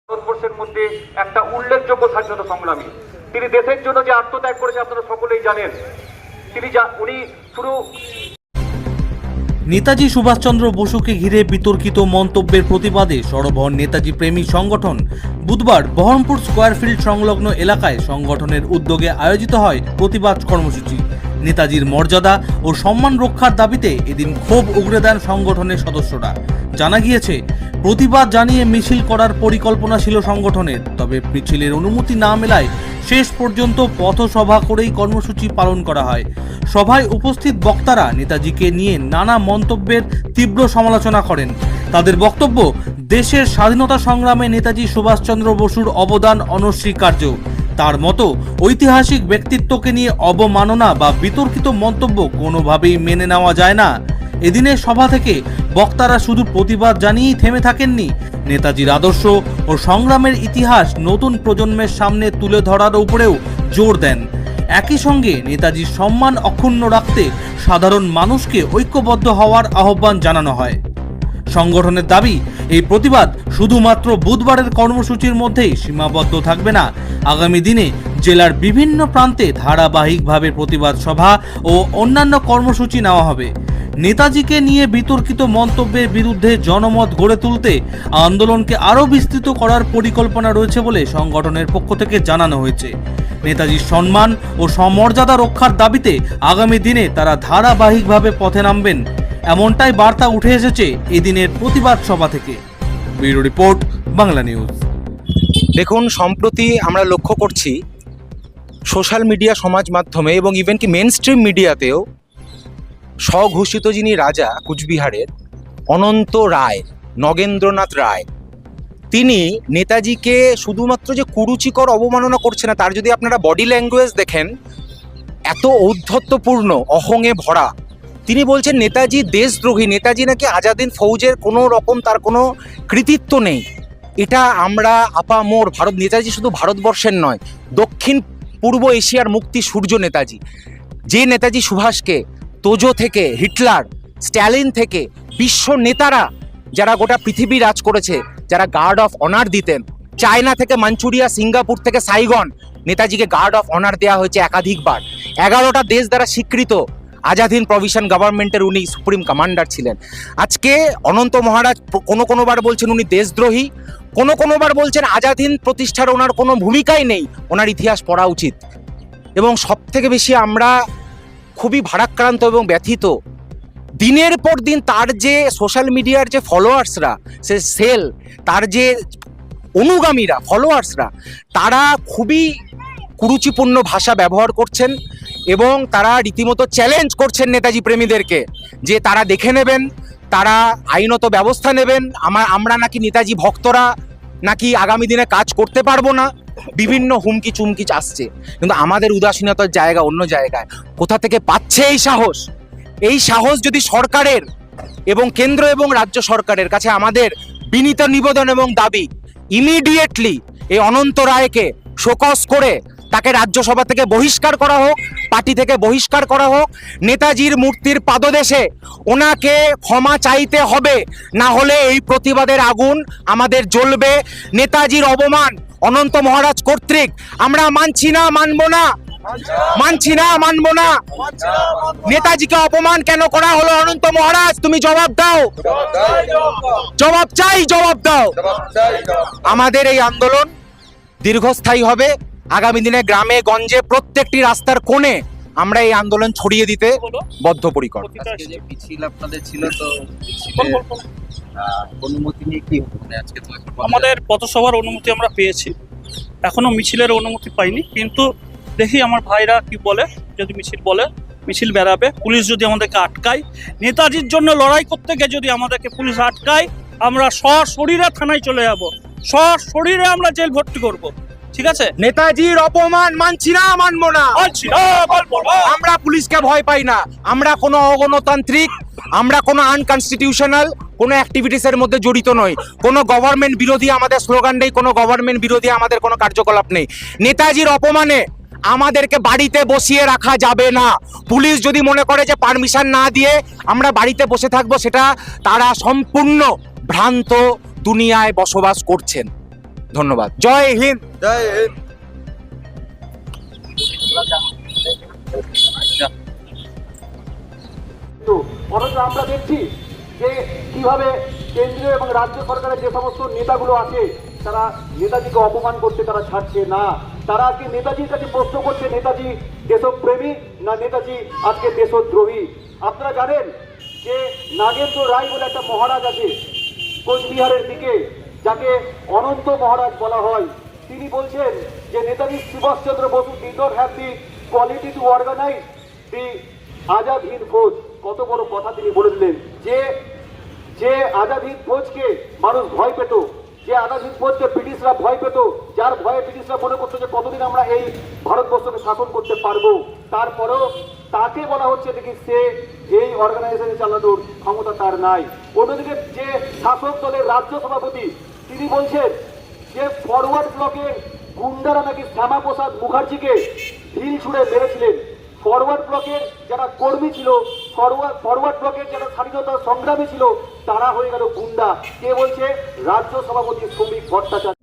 ভারতবর্ষের মধ্যে একটা উল্লেখযোগ্য স্বাধীনতা সংগ্রামী। তিনি দেশের জন্য যে আত্মত্যাগ করেছে আপনারা সকলেই জানেন। উনি শুধু নেতাজি সুভাষচন্দ্র বসুকে ঘিরে বিতর্কিত মন্তব্যের প্রতিবাদে সরব হন নেতাজি প্রেমী সংগঠন। বুধবার বহরমপুর স্কয়ারফিল্ড সংলগ্ন এলাকায় সংগঠনের উদ্যোগে আয়োজিত হয় প্রতিবাদ কর্মসূচি। নেতাজির মর্যাদা ও সম্মান রক্ষার দাবিতে এদিন ক্ষোভ উগরে দেন সংগঠনের সদস্যরা। জানা গিয়েছে, প্রতিবাদ জানিয়ে মিছিল করার পরিকল্পনা ছিল সংগঠনের, তবে মিছিলের অনুমতি না মেলায় শেষ পর্যন্ত পথসভা করেই কর্মসূচি পালন করা হয়। সভায় উপস্থিত বক্তারা নেতাজিকে নিয়ে নানা মন্তব্যের তীব্র সমালোচনা করেন। তাদের বক্তব্য, দেশের স্বাধীনতা সংগ্রামে নেতাজি সুভাষচন্দ্র বসুর অবদান অনস্বীকার্য। তার মতো ঐতিহাসিক ব্যক্তিত্বকে নিয়ে অবমাননা বা বিতর্কিত মন্তব্য কোনোভাবেই মেনে নেওয়া যায় না। এদিনের সভা থেকে বক্তারা শুধু প্রতিবাদ জানিয়েই থেমে থাকেননি, নেতাজির আদর্শ ও সংগ্রামের ইতিহাস নতুন প্রজন্মের সামনে তুলে ধরার উপরেও জোর দেন। একই সঙ্গে নেতাজির সম্মান অক্ষুণ্ণ রাখতে সাধারণ মানুষকে ঐক্যবদ্ধ হওয়ার আহ্বান জানানো হয়। সংগঠনের দাবি, এই প্রতিবাদ শুধুমাত্র বুধবারের কর্মসূচির মধ্যেই সীমাবদ্ধ থাকবে না। আগামী দিনে জেলার বিভিন্ন প্রান্তে ধারাবাহিকভাবে প্রতিবাদ সভা ও অন্যান্য কর্মসূচি নেওয়া হবে। নেতাজিকে নিয়ে বিতর্কিত মন্তব্যের বিরুদ্ধে জনমত গড়ে তুলতে আন্দোলনকে আরও বিস্তৃত করার পরিকল্পনা রয়েছে বলে সংগঠনের পক্ষ থেকে জানানো হয়েছে। নেতাজির সম্মান ও সমর্যাদা রক্ষার দাবিতে আগামী দিনে তারা ধারাবাহিকভাবে পথে নামবেন, এমনটাই বার্তা উঠে এসেছে এদিনের প্রতিবাদ সভা থেকে। Bureau report, Bangla news. দেখুন, সম্প্রতি আমরা লক্ষ্য করছি সোশ্যাল মিডিয়া, সমাজ মাধ্যমে এবং ইভেন কি মেন স্ট্রিম মিডিয়াতেও স্বঘোষিত যিনি রাজা কুচবিহারের, অনন্ত রায়, নগেন্দ্রনাথ রায়, তিনি নেতাজিকে শুধুমাত্র যে কুরুচিকর অবমাননা করছে না, তার যদি আপনারা বডি ল্যাঙ্গুয়েজ দেখেন, এত ঔদ্ধত্যপূর্ণ, অহংয়ে ভরা। তিনি বলছেন নেতাজি দেশদ্রোহী, নেতাজি নাকি আজাদিন ফৌজের কোনো রকম তার কোনো কৃতিত্ব নেই। এটা আমরা আপামোর ভারত, নেতাজি শুধু ভারতবর্ষের নয়, দক্ষিণ পূর্ব এশিয়ার মুক্তি সূর্য নেতাজি। যে নেতাজি সুভাষকে তোজো থেকে হিটলার, স্ট্যালিন থেকে বিশ্ব নেতারা যারা গোটা পৃথিবী রাজ করেছে, যারা গার্ড অফ অনার দিতেন, চায়না থেকে মাঞ্চুরিয়া, সিঙ্গাপুর থেকে সাইগন, নেতাজিকে গার্ড অফ অনার দেওয়া হয়েছে একাধিকবার। 11টা দেশ দ্বারা স্বীকৃত আজাদ হিন্দ প্রভিশন গভর্নমেন্টের উনি সুপ্রিম কমান্ডার ছিলেন। আজকে অনন্ত মহারাজ কোনোবার বলছেন উনি দেশদ্রোহী, কোনোবার বলছেন আজাদ হিন্দ প্রতিষ্ঠার ওনার কোনো ভূমিকাই নেই, ওনার ইতিহাস পড়া উচিত। এবং সব থেকে বেশি আমরা খুবই ভারাক্রান্ত এবং ব্যথিত, দিনের পর দিন তার যে সোশ্যাল মিডিয়ার যে ফলোয়ার্সরা, সে সেল, তার যে অনুগামীরা, ফলোয়ার্সরা, তারা খুবই কুরুচিপূর্ণ ভাষা ব্যবহার করছেন এবং তারা রীতিমতো চ্যালেঞ্জ করছেন নেতাজি প্রেমীদেরকে যে তারা দেখে নেবেন, তারা আইনত ব্যবস্থা নেবেন, আমরা নাকি নেতাজি ভক্তরা নাকি আগামী দিনে কাজ করতে পারবো না, বিভিন্ন হুমকি চুমকি আসছে। কিন্তু আমাদের উদাসীনতার জায়গা অন্য জায়গায়। কোথা থেকে পাচ্ছে এই সাহস? এই সাহস যদি সরকারের এবং কেন্দ্র এবং রাজ্য সরকারের কাছে আমাদের বিনীত নিবেদন এবং দাবি, ইমিডিয়েটলি এই অনন্ত রায়কে শোকজ করে তাকে রাজ্যসভা থেকে বহিষ্কার করা হোক, পার্টি থেকে বহিষ্কার করা হোক। নেতাজির মূর্তির পাদদেশে ওনাকে ক্ষমা চাইতে হবে, না হলে এই প্রতিবাদের আগুন আমাদের জ্বলবে। নেতাজির অপমান অনন্ত মহারাজ কর্তৃক আমরা মানছি না, মানবো না, মানছি না, মানবো না। নেতাজিকে অপমান কেন করা হলো? অনন্ত মহারাজ, তুমি জবাব দাও, জবাব চাই, জবাব দাও। আমাদের এই আন্দোলন দীর্ঘস্থায়ী হবে। আগামী দিনে গ্রামে গঞ্জে প্রত্যেকটি রাস্তার কোণে আমরা এই আন্দোলন ছড়িয়ে দিতে বদ্ধপরিকর। মিছিল আপনাদের ছিল, তো অনুমতি নিয়ে কি হবে আজকে? তো আমাদের পথসভার অনুমতি আমরা পেয়েছি, এখনো মিছিলের অনুমতি পাইনি, কিন্তু দেখি আমার ভাইরা কি বলে। যদি মিছিল বলে মিছিল বেরাবে, পুলিশ যদি আমাদেরকে আটকায়, নেতাজির জন্য লড়াই করতে গিয়ে যদি আমাদেরকে পুলিশ আটকায়, আমরা সশরীরে থানায় চলে যাব, সশরীরে আমরা জেল ভর্তি করব। ঠিক আছে? নেতাজির অপমান মানছি না, মানবো না। আমরা পুলিশকে ভয় পাই না, আমরা কোনো অগণতান্ত্রিক, আমরা কোনো আনকনস্টিটিউশনাল কোনো অ্যাক্টিভিটিসের মধ্যে জড়িত নই, কোনো গভর্নমেন্ট বিরোধী আমাদের স্লোগান নেই, কোনো গভর্নমেন্ট বিরোধী আমাদের কোনো কার্যকলাপ নেই। নেতাজির অপমানে আমাদেরকে বাড়িতে বসিয়ে রাখা যাবে না। পুলিশ যদি মনে করে যে পারমিশন না দিয়ে আমরা বাড়িতে বসে থাকবো, সেটা তারা সম্পূর্ণ ভ্রান্ত দুনিয়ায় বসবাস করছেন। ধন্যবাদ। জয় হিন্দ। জয় হিন্দ। কিন্তু অথচ আমরা দেখছি যে কিভাবে কেন্দ্রীয় এবং রাজ্য সরকারের যে সমস্ত নেতাগুলো আছে তারা নেতাজিকে অপমান করতে তারা ছাড়ছে না। তারা আজকে নেতাজির কাছে প্রশ্ন করছে নেতাজি দেশপ্রেমী না নেতাজি আজকে দেশদ্রোহী। আপনারা জানেন যে নাগেন্দ্র রায় বলে একটা মহারাজ আছে কোচবিহারের দিকে, যাকে অনন্ত মহারাজ বলা হয়। তিনি বলছেন যে Netaji Subhashchandra Bose did not have the quality to organise the Azad Hind Fauj. কত বড় কথা তিনি বলে দিলেন যে যে আজাদ হিন্দ ফৌজকে মানুষ ভয় পেত, যে আজাদ হিন্দ ফৌজকে ব্রিটিশরা ভয় পেত, যার ভয়ে ব্রিটিশরা মনে করতো যে কতদিন আমরা এই ভারতবর্ষকে শাসন করতে পারবো, তারপরেও তাকে বলা হচ্ছে দেখি সে এই অর্গানাইজেশন চালানোর ক্ষমতা তার নাই। অন্যদিকে যে শাসক দলের রাজ্য সভাপতি তিনি বলছেন যে ফরওয়ার্ড ব্লকের গুন্ডারা নাকি শ্যামাপ্রসাদ মুখার্জিকে ঢিল ছুঁড়ে মেরেছিলেন। ফরওয়ার্ড ব্লকের যারা কর্মী ছিল, ফরওয়ার্ড ব্লকের যারা স্বাধীনতা সংগ্রামী ছিল, তারা হয়ে গেল গুন্ডা। কে বলছে? রাজ্য সভাপতি শ্রমিক ভট্টাচার্য।